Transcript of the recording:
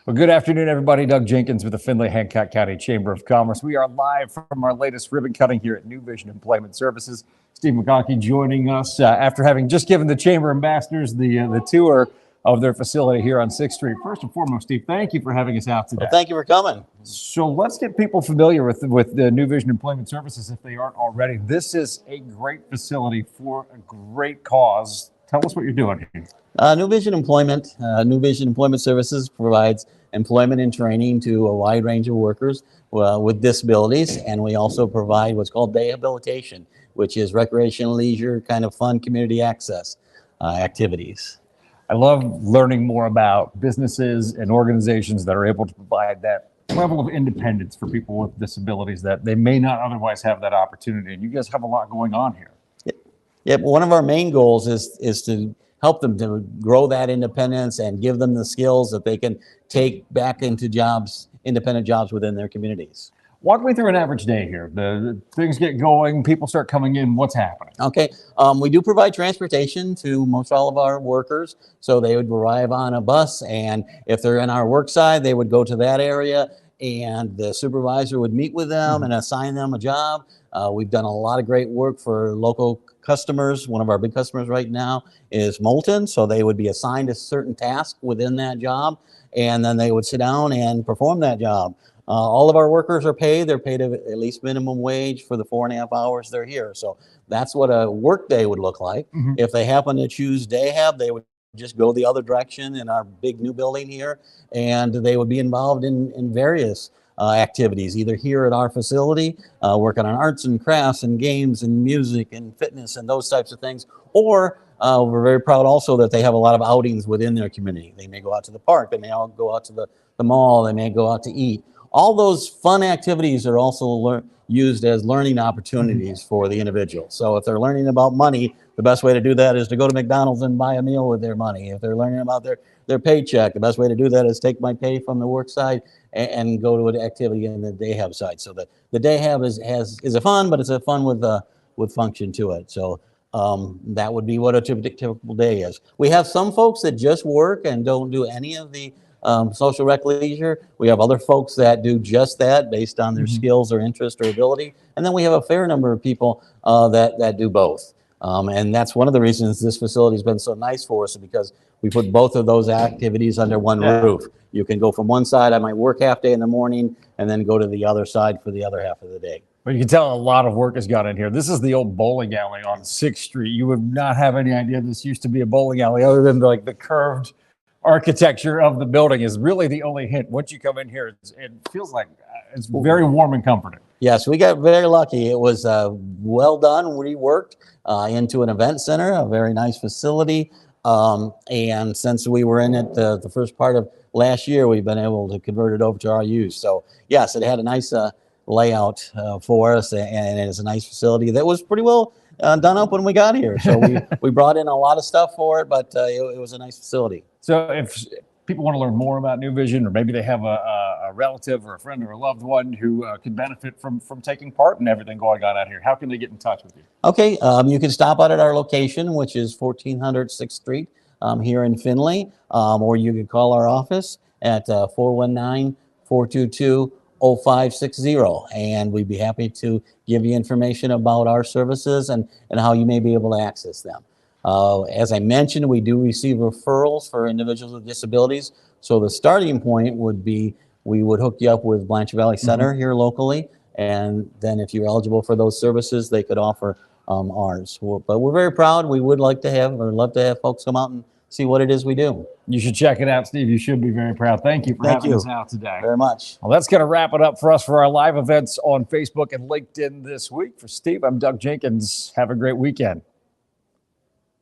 Well, good afternoon, everybody. Doug Jenkins with the Findlay Hancock County Chamber of Commerce. We are live from our latest ribbon cutting here at New Vision Employment Services. Steve McConkey joining us after having just given the Chamber ambassadors the tour of their facility here on 6th Street. First and foremost, Steve, thank you for having us out today. Well, thank you for coming. So let's get people familiar with the New Vision Employment Services if they aren't already. This is a great facility for a great cause. Tell us what you're doing here. New Vision Employment Services provides employment and training to a wide range of workers with disabilities, and we also provide what's called rehabilitation, which is recreation, leisure, kind of fun community access activities. I love learning more about businesses and organizations that are able to provide that level of independence for people with disabilities that they may not otherwise have that opportunity. And you guys have a lot going on here. Yep, one of our main goals is to help them to grow that independence and give them the skills that they can take back into jobs, independent jobs within their communities. Walk me through an average day here. The things get going, people start coming in, what's happening? Okay, we do provide transportation to most all of our workers. So they would arrive on a bus, and if they're in our work side, they would go to that area, and the supervisor would meet with them and assign them a job. We've done a lot of great work for local customers. One of our big customers right now is Moulton, so they would be assigned a certain task within that job, and then they would sit down and perform that job. All of our workers are paid. They're paid at least minimum wage for the 4.5 hours they're here. So that's what a work day would look like. If they happen to choose day have, they would just go the other direction in our big new building here, and they would be involved in various activities, either here at our facility, working on arts and crafts and games and music and fitness and those types of things. Or we're very proud also that they have a lot of outings within their community. They may go out to the park, they may all go out to the mall, they may go out to eat. All those fun activities are also used as learning opportunities for the individual. So if they're learning about money, the best way to do that is to go to McDonald's and buy a meal with their money. If they're learning about their paycheck, the best way to do that is take my pay from the work side and go to an activity in the day have side. So the day have is a fun, but it's a fun with function to it. So that would be what a typical day is. We have some folks that just work and don't do any of the social rec leisure. We have other folks that do just that based on their skills or interest or ability. And then we have a fair number of people that do both. And that's one of the reasons this facility has been so nice for us, because we put both of those activities under one roof. You can go from one side, I might work half day in the morning, and then go to the other side for the other half of the day. But you can tell a lot of work has gone in here. This is the old bowling alley on 6th Street. You would not have any idea this used to be a bowling alley, other than like the curved architecture of the building is really the only hint. Once you come in here, it feels like it's very warm and comforting. Yes, we got very lucky. It was well done, reworked into an event center, a very nice facility. And since we were in it the first part of last year, we've been able to convert it over to our use. So yes, it had a nice layout for us, and it's a nice facility that was pretty well done up when we got here. So we brought in a lot of stuff for it, but it was a nice facility. So if people want to learn more about New Vision, or maybe they have a relative or a friend or a loved one who could benefit from taking part in everything going on out here, how can they get in touch with you? Okay, you can stop out at our location, which is 1400 6th Street here in Findlay, or you can call our office at 419-422-0560, and we'd be happy to give you information about our services and how you may be able to access them. As I mentioned, we do receive referrals for individuals with disabilities. So the starting point would be, we would hook you up with Blanchard Valley Center here locally. And then if you're eligible for those services, they could offer ours. But we're very proud. We would like to have, or love to have folks come out and see what it is we do. You should check it out, Steve. You should be very proud. Thank you for having us out today. Very much. Well, that's going to wrap it up for us for our live events on Facebook and LinkedIn this week. For Steve, I'm Doug Jenkins. Have a great weekend.